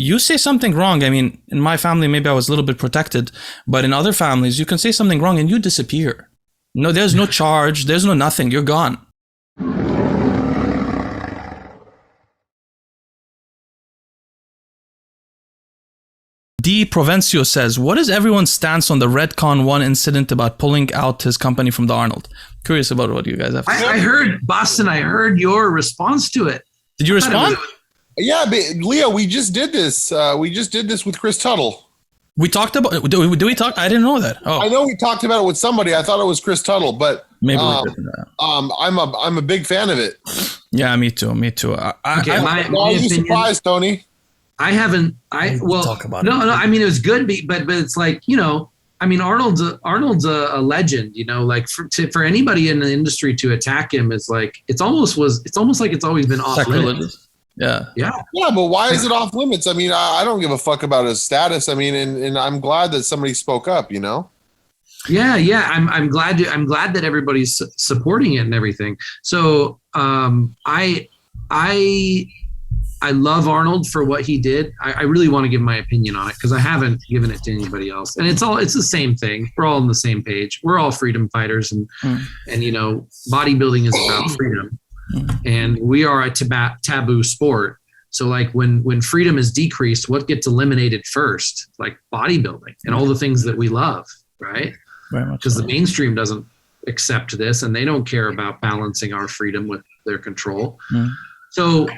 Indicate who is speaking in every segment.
Speaker 1: you say something wrong. I mean, in my family, maybe I was a little bit protected, but in other families, you can say something wrong and you disappear. No, there's no charge. There's no nothing. You're gone. D. Provencio says, what is everyone's stance on the Redcon 1 incident about pulling out his company from the Arnold? Curious about what you guys have to say.
Speaker 2: I heard, Bostin, I heard your response to it.
Speaker 1: Did you respond?
Speaker 3: Yeah, but Leo, we just did this. We just did this with Chris Tuttle.
Speaker 1: We talked about, do we talk? I didn't know that. Oh,
Speaker 3: I know we talked about it with somebody. I thought it was Chris Tuttle, but
Speaker 1: maybe we didn't.
Speaker 3: I'm a big fan of it.
Speaker 1: Yeah, me too.
Speaker 3: Are you surprised, Tony?
Speaker 2: I haven't.
Speaker 1: Talk about
Speaker 2: no. I mean, it was good, but it's like, you know, I mean, Arnold's a legend. You know, like for anybody in the industry to attack him is like it's almost like it's always been off limits.
Speaker 1: Yeah.
Speaker 3: But why is it off limits? I mean, I don't give a fuck about his status. I mean, and I'm glad that somebody spoke up. You know.
Speaker 2: Yeah. I'm glad that everybody's supporting it and everything. So I love Arnold for what he did. I really want to give my opinion on it because I haven't given it to anybody else. And it's the same thing. We're all on the same page. We're all freedom fighters, and you know, bodybuilding is about freedom, and we are a taboo sport. So like when freedom is decreased, what gets eliminated first? Like bodybuilding and all the things that we love, right? Because the mainstream doesn't accept this, and they don't care about balancing our freedom with their control. So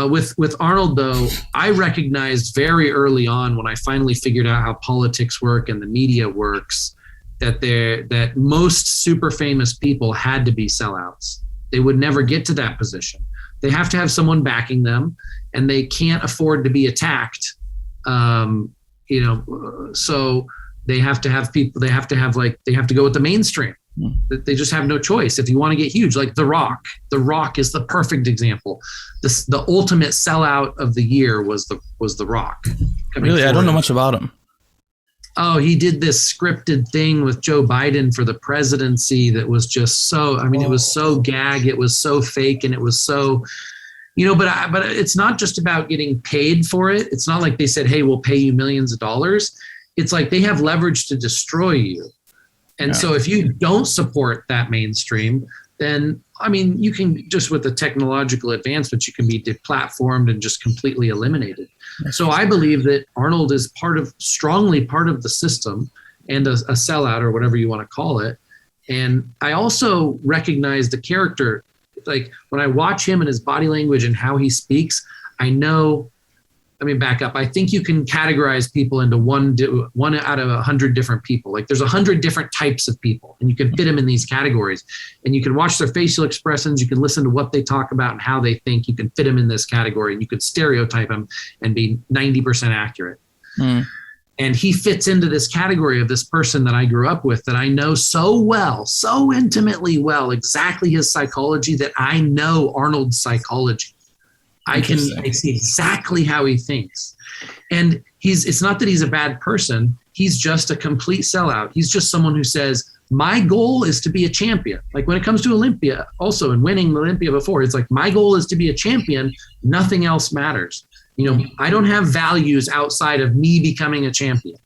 Speaker 2: with Arnold, though, I recognized very early on when I finally figured out how politics work and the media works that most super famous people had to be sellouts. They would never get to that position. They have to have someone backing them, and they can't afford to be attacked. You know, so they have to have people. They have to go with the mainstream. They just have no choice. If you want to get huge, like The Rock is the perfect example. The ultimate sellout of the year was The Rock.
Speaker 1: Really, I don't know much about him.
Speaker 2: Oh, he did this scripted thing with Joe Biden for the presidency that was just so. I mean, it was so gag, it was so fake, and it was so. You know, but it's not just about getting paid for it. It's not like they said, "Hey, we'll pay you millions of dollars." It's like they have leverage to destroy you. And so if you don't support that mainstream, then, I mean, you can just with the technological advancements, you can be deplatformed and just completely eliminated. So I believe that Arnold is strongly part of the system and a sellout or whatever you want to call it. And I also recognize the character. Like when I watch him and his body language and how he speaks, I know. Let me back up. I think you can categorize people into one out of 100 different people. Like there's 100 different types of people, and you can fit them in these categories. And you can watch their facial expressions. You can listen to what they talk about and how they think. You can fit them in this category, and you could stereotype them and be 90% accurate. And he fits into this category of this person that I grew up with, that I know so well, so intimately well, exactly his psychology, that I know Arnold's psychology. I see exactly how he thinks. And it's not that he's a bad person. He's just a complete sellout. He's just someone who says, my goal is to be a champion. Like when it comes to Olympia also, and winning Olympia before, it's like, my goal is to be a champion. Nothing else matters. You know, I don't have values outside of me becoming a champion.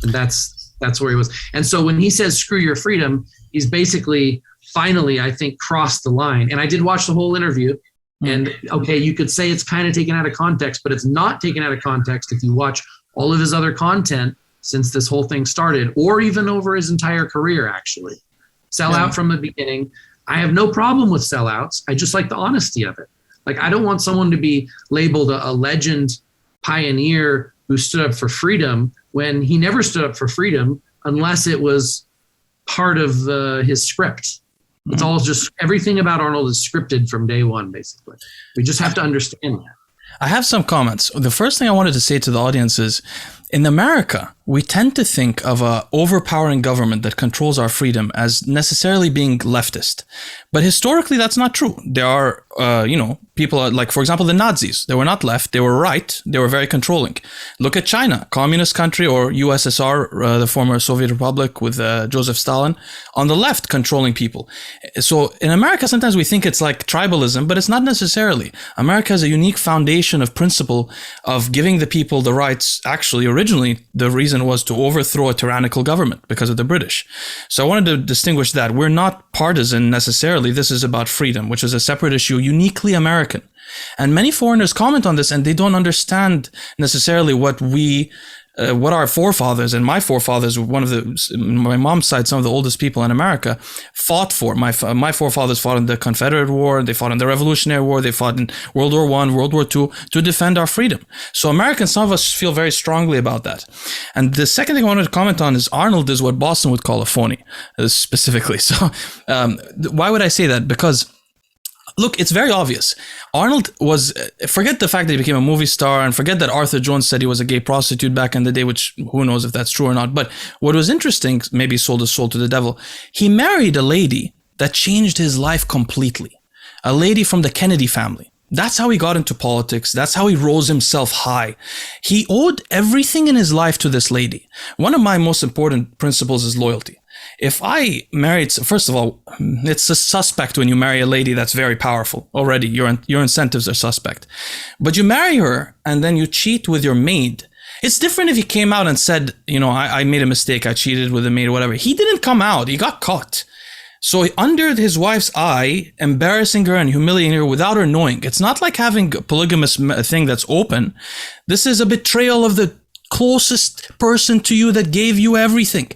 Speaker 2: And that's where he was. And so when he says, screw your freedom, he's basically finally, I think, crossed the line. And I did watch the whole interview. And okay, you could say it's kind of taken out of context, but it's not taken out of context if you watch all of his other content since this whole thing started, or even over his entire career, actually. Sellout from the beginning. I have no problem with sellouts. I just like the honesty of it. Like, I don't want someone to be labeled a legend pioneer who stood up for freedom when he never stood up for freedom unless it was part of his script. It's all just, everything about Arnold is scripted from day one, basically. We just have to understand that.
Speaker 1: I have some comments. The first thing I wanted to say to the audience is, in America, we tend to think of a overpowering government that controls our freedom as necessarily being leftist. But historically, that's not true. There are, people like, for example, the Nazis. They were not left. They were right. They were very controlling. Look at China, communist country, or USSR, the former Soviet Republic with Joseph Stalin, on the left controlling people. So in America, sometimes we think it's like tribalism, but it's not necessarily. America has a unique foundation of principle of giving the people the rights. Actually, originally, the reason was to overthrow a tyrannical government because of the British. So I wanted to distinguish that. We're not partisan necessarily. This is about freedom, which is a separate issue, uniquely American. And many foreigners comment on this and they don't understand necessarily what our forefathers, and my forefathers, my mom's side, some of the oldest people in America, fought for. My forefathers fought in the Confederate War, they fought in the Revolutionary War, they fought in World War I, World War II to defend our freedom. So Americans, some of us feel very strongly about that. And the second thing I wanted to comment on is Arnold is what Bostin would call a phony, specifically. So why would I say that? Because look, it's very obvious. Arnold was, forget the fact that he became a movie star and forget that Arthur Jones said he was a gay prostitute back in the day, which who knows if that's true or not. But what was interesting, maybe he sold his soul to the devil. He married a lady that changed his life completely. A lady from the Kennedy family. That's how he got into politics. That's how he rose himself high. He owed everything in his life to this lady. One of my most important principles is loyalty. If I married, first of all, it's a suspect when you marry a lady that's very powerful already. Your incentives are suspect. But you marry her and then you cheat with your maid. It's different if he came out and said, I made a mistake. I cheated with a maid or whatever. He didn't come out. He got caught. So under his wife's eye, embarrassing her and humiliating her without her knowing. It's not like having a polygamous thing that's open. This is a betrayal of the closest person to you that gave you everything.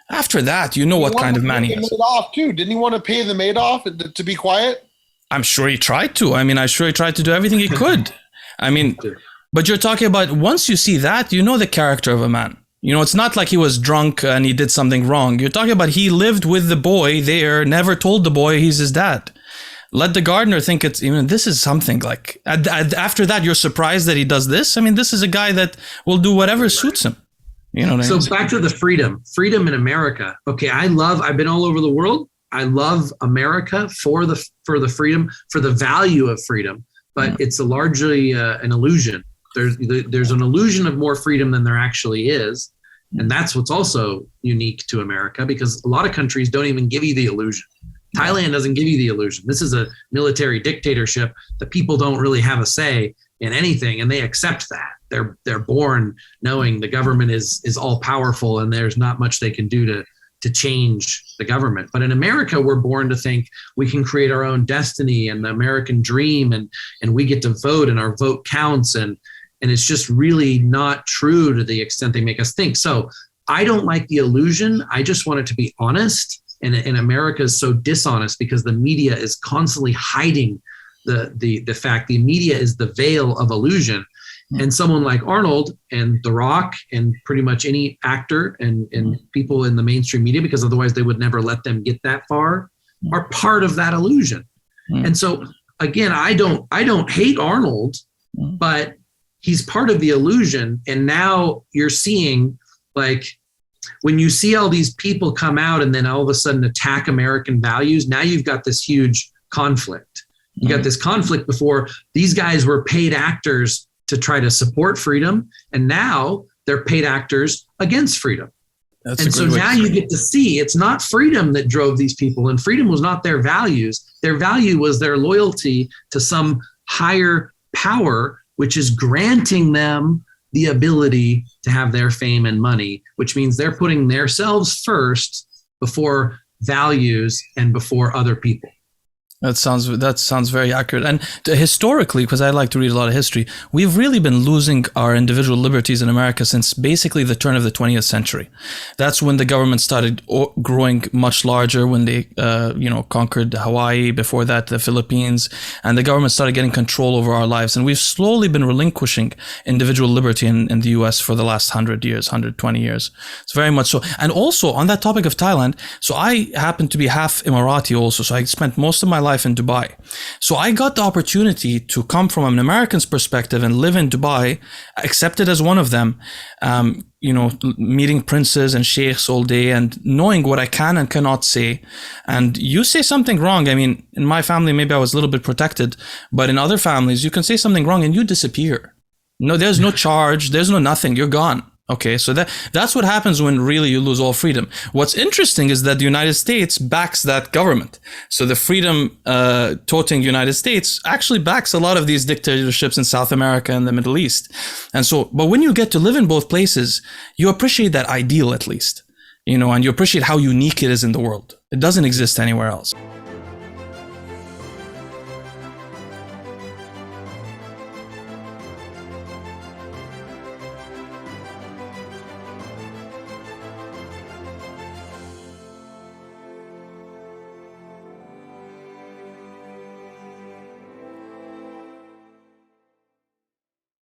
Speaker 1: After that, you know what kind of man he is.
Speaker 3: Off too. Didn't he want to pay the maid off to be quiet?
Speaker 1: I'm sure he tried to. I'm sure he tried to do everything he could. But you're talking about once you see that, you know the character of a man. It's not like he was drunk and he did something wrong. You're talking about he lived with the boy there, never told the boy he's his dad. Let the gardener think it's, this is something like, after that, you're surprised that he does this. This is a guy that will do whatever suits him.
Speaker 2: So back to the freedom in America. Okay, I've been all over the world. I love America for the freedom, for the value of freedom, but it's largely an illusion. There's an illusion of more freedom than there actually is. And that's what's also unique to America, because a lot of countries don't even give you the illusion. Thailand doesn't give you the illusion. This is a military dictatorship. The people don't really have a say in anything, and they accept that. They're born knowing the government is all powerful and there's not much they can do to change the government. But in America, we're born to think we can create our own destiny and the American dream, and we get to vote and our vote counts, and it's just really not true to the extent they make us think. So I don't like the illusion. I just want it to be honest. And America is so dishonest because the media is constantly hiding the fact. The media is the veil of illusion. And someone like Arnold and The Rock and pretty much any actor and people in the mainstream media, because otherwise they would never let them get that far, are part of that illusion. And so again, I don't hate Arnold, but he's part of the illusion. And now you're seeing, like, when you see all these people come out and then all of a sudden attack American values, now you've got this huge conflict. You got this conflict before. These guys were paid actors to try to support freedom, and now they're paid actors against freedom. And so now you get to see it's not freedom that drove these people, and freedom was not their values. Their value was their loyalty to some higher power, which is granting them the ability to have their fame and money, which means they're putting themselves first before values and before other people.
Speaker 1: That sounds very accurate. And historically, because I like to read a lot of history, we've really been losing our individual liberties in America since basically the turn of the 20th century. That's when the government started growing much larger, when they conquered Hawaii, before that the Philippines, and the government started getting control over our lives. And we've slowly been relinquishing individual liberty in the US for the last 120 years. It's very much so. And also on that topic of Thailand, so I happen to be half Emirati also, so I spent most of my life in Dubai. So I got the opportunity to come from an American's perspective and live in Dubai, accepted as one of them, meeting princes and sheikhs all day and knowing what I can and cannot say. And you say something wrong. I mean, in my family, maybe I was a little bit protected, but in other families, you can say something wrong and you disappear. No, there's no charge. There's no nothing. You're gone. Okay, so that's what happens when really you lose all freedom. What's interesting is that the United States backs that government. So the freedom-toting United States actually backs a lot of these dictatorships in South America and the Middle East. And so, but when you get to live in both places, you appreciate that ideal at least, and you appreciate how unique it is in the world. It doesn't exist anywhere else.